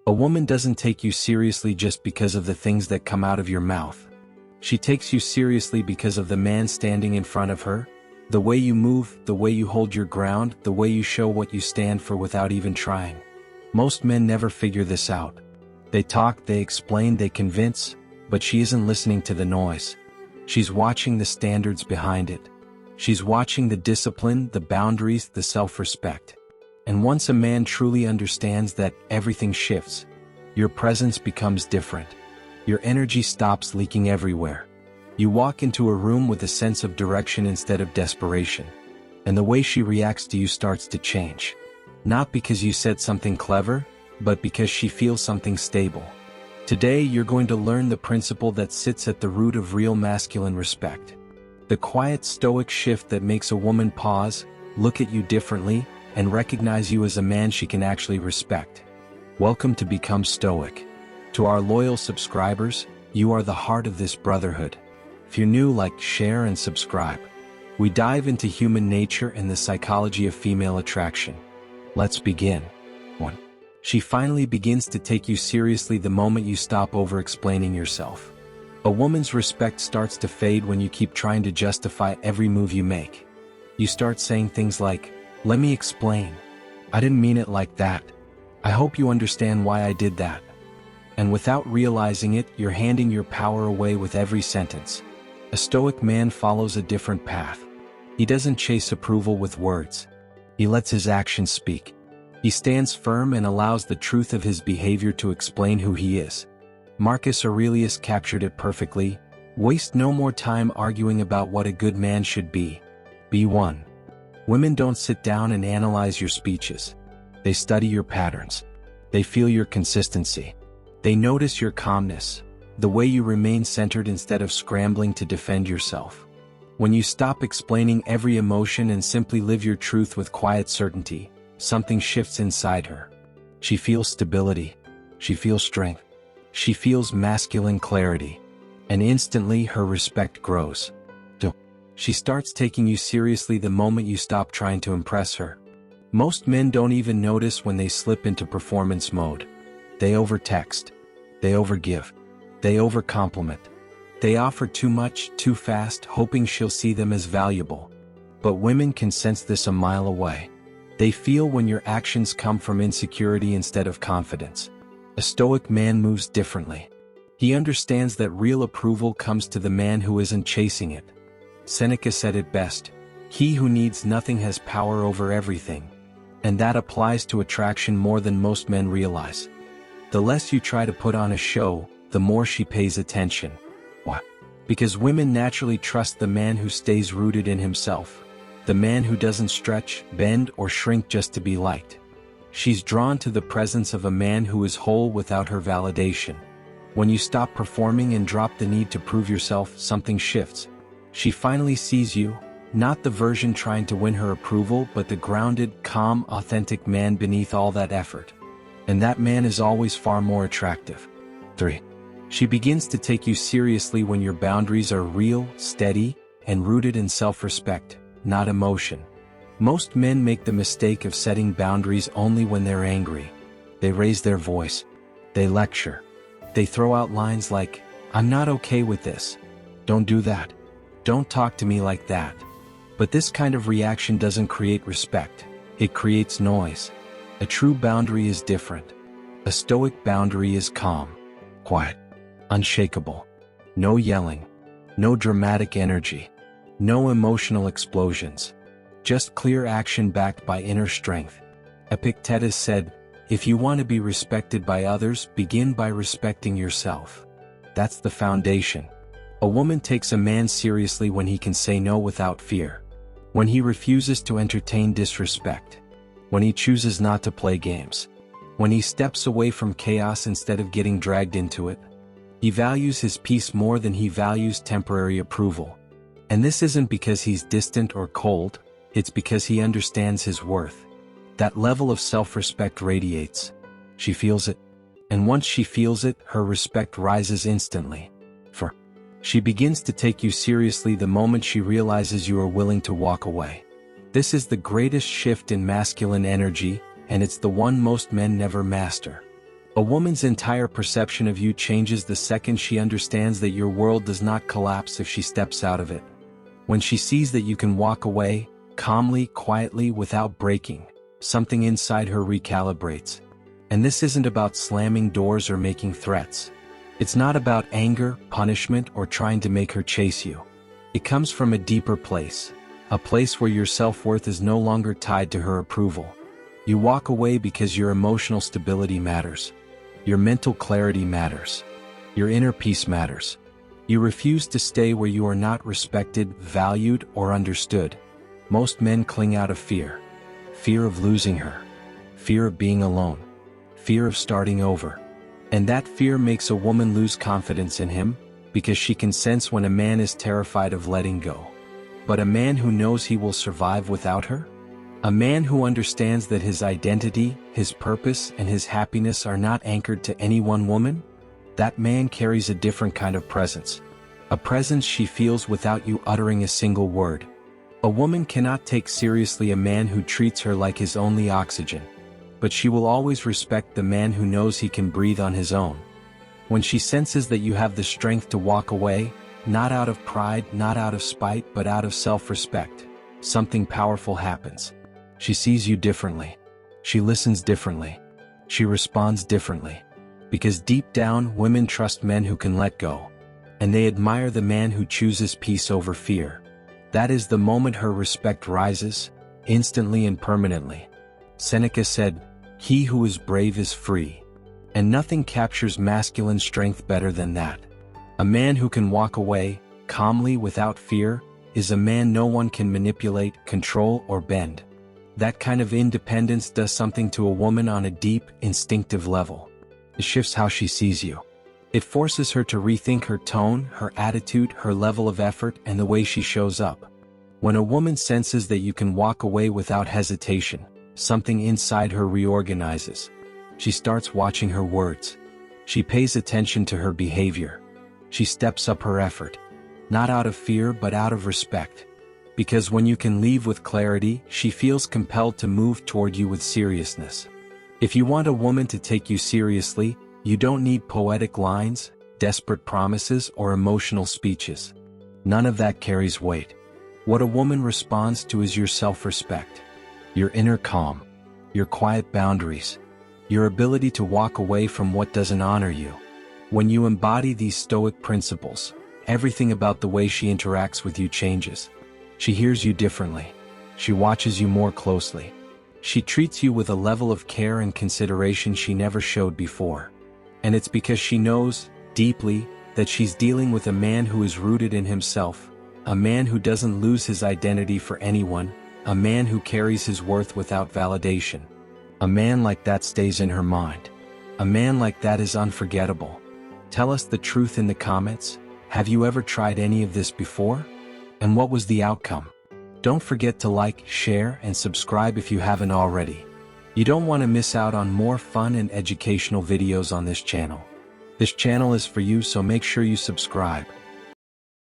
A woman doesn't take you seriously just because of the things that come out of your mouth. She takes you seriously because of the man standing in front of her, the way you move, the way you hold your ground, the way you show what you stand for without even trying. Most men never figure this out. They talk, they explain, they convince, but she isn't listening to the noise. She's watching the standards behind it. She's watching the discipline, the boundaries, the self-respect. And once a man truly understands that, everything shifts. Your presence becomes different. Your energy stops leaking everywhere. You walk into a room with a sense of direction instead of desperation. And the way she reacts to you starts to change. Not because you said something clever, but because she feels something stable. Today you're going to learn the principle that sits at the root of real masculine respect. The quiet Stoic shift that makes a woman pause, look at you differently, and recognize you as a man she can actually respect. Welcome to Become Stoic. To our loyal subscribers, you are the heart of this brotherhood. If you're new, like, share, and subscribe. We dive into human nature and the psychology of female attraction. Let's begin. 1. She finally begins to take you seriously the moment you stop over-explaining yourself. A woman's respect starts to fade when you keep trying to justify every move you make. You start saying things like, "Let me explain. I didn't mean it like that. I hope you understand why I did that." And without realizing it, you're handing your power away with every sentence. A Stoic man follows a different path. He doesn't chase approval with words. He lets his actions speak. He stands firm and allows the truth of his behavior to explain who he is. Marcus Aurelius captured it perfectly. Waste no more time arguing about what a good man should be. Be one. Women don't sit down and analyze your speeches. They study your patterns. They feel your consistency. They notice your calmness, the way you remain centered instead of scrambling to defend yourself. When you stop explaining every emotion and simply live your truth with quiet certainty, something shifts inside her. She feels stability. She feels strength. She feels masculine clarity. And instantly her respect grows. She starts taking you seriously the moment you stop trying to impress her. Most men don't even notice when they slip into performance mode. They overtext. They overgive. They overcompliment. They offer too much, too fast, hoping she'll see them as valuable. But women can sense this a mile away. They feel when your actions come from insecurity instead of confidence. A Stoic man moves differently. He understands that real approval comes to the man who isn't chasing it. Seneca said it best, "He who needs nothing has power over everything." And that applies to attraction more than most men realize. The less you try to put on a show, the more she pays attention. Why? Because women naturally trust the man who stays rooted in himself. The man who doesn't stretch, bend, or shrink just to be liked. She's drawn to the presence of a man who is whole without her validation. When you stop performing and drop the need to prove yourself, something shifts. She finally sees you, not the version trying to win her approval, but the grounded, calm, authentic man beneath all that effort. And that man is always far more attractive. 3. She begins to take you seriously when your boundaries are real, steady, and rooted in self-respect, not emotion. Most men make the mistake of setting boundaries only when they're angry. They raise their voice. They lecture. They throw out lines like, "I'm not okay with this. Don't do that. Don't talk to me like that." But this kind of reaction doesn't create respect. It creates noise. A true boundary is different. A Stoic boundary is calm, quiet, unshakable. No yelling. No dramatic energy. No emotional explosions. Just clear action backed by inner strength. Epictetus said, "If you want to be respected by others, begin by respecting yourself." That's the foundation. A woman takes a man seriously when he can say no without fear. When he refuses to entertain disrespect. When he chooses not to play games. When he steps away from chaos instead of getting dragged into it. He values his peace more than he values temporary approval. And this isn't because he's distant or cold, it's because he understands his worth. That level of self-respect radiates. She feels it. And once she feels it, her respect rises instantly. She begins to take you seriously the moment she realizes you are willing to walk away. This is the greatest shift in masculine energy, and it's the one most men never master. A woman's entire perception of you changes the second she understands that your world does not collapse if she steps out of it. When she sees that you can walk away, calmly, quietly, without breaking, something inside her recalibrates. And this isn't about slamming doors or making threats. It's not about anger, punishment, or trying to make her chase you. It comes from a deeper place, a place where your self-worth is no longer tied to her approval. You walk away because your emotional stability matters. Your mental clarity matters. Your inner peace matters. You refuse to stay where you are not respected, valued, or understood. Most men cling out of fear. Fear of losing her. Fear of being alone. Fear of starting over. And that fear makes a woman lose confidence in him, because she can sense when a man is terrified of letting go. But a man who knows he will survive without her? A man who understands that his identity, his purpose, and his happiness are not anchored to any one woman? That man carries a different kind of presence. A presence she feels without you uttering a single word. A woman cannot take seriously a man who treats her like his only oxygen. But she will always respect the man who knows he can breathe on his own. When she senses that you have the strength to walk away, not out of pride, not out of spite, but out of self-respect, something powerful happens. She sees you differently. She listens differently. She responds differently. Because deep down, women trust men who can let go. And they admire the man who chooses peace over fear. That is the moment her respect rises, instantly and permanently. Seneca said, "He who is brave is free." And nothing captures masculine strength better than that. A man who can walk away, calmly without fear, is a man no one can manipulate, control, or bend. That kind of independence does something to a woman on a deep, instinctive level. It shifts how she sees you. It forces her to rethink her tone, her attitude, her level of effort, and the way she shows up. When a woman senses that you can walk away without hesitation, something inside her reorganizes. She starts watching her words. She pays attention to her behavior. She steps up her effort. Not out of fear but out of respect. Because when you can leave with clarity, she feels compelled to move toward you with seriousness. If you want a woman to take you seriously, you don't need poetic lines, desperate promises, or emotional speeches. None of that carries weight. What a woman responds to is your self-respect. Your inner calm, your quiet boundaries, your ability to walk away from what doesn't honor you. When you embody these Stoic principles, everything about the way she interacts with you changes. She hears you differently. She watches you more closely. She treats you with a level of care and consideration she never showed before. And it's because she knows, deeply, that she's dealing with a man who is rooted in himself, a man who doesn't lose his identity for anyone, a man who carries his worth without validation. A man like that stays in her mind. A man like that is unforgettable. Tell us the truth in the comments. Have you ever tried any of this before? And what was the outcome? Don't forget to like, share, and subscribe if you haven't already. You don't want to miss out on more fun and educational videos on this channel. This channel is for you, so make sure you subscribe.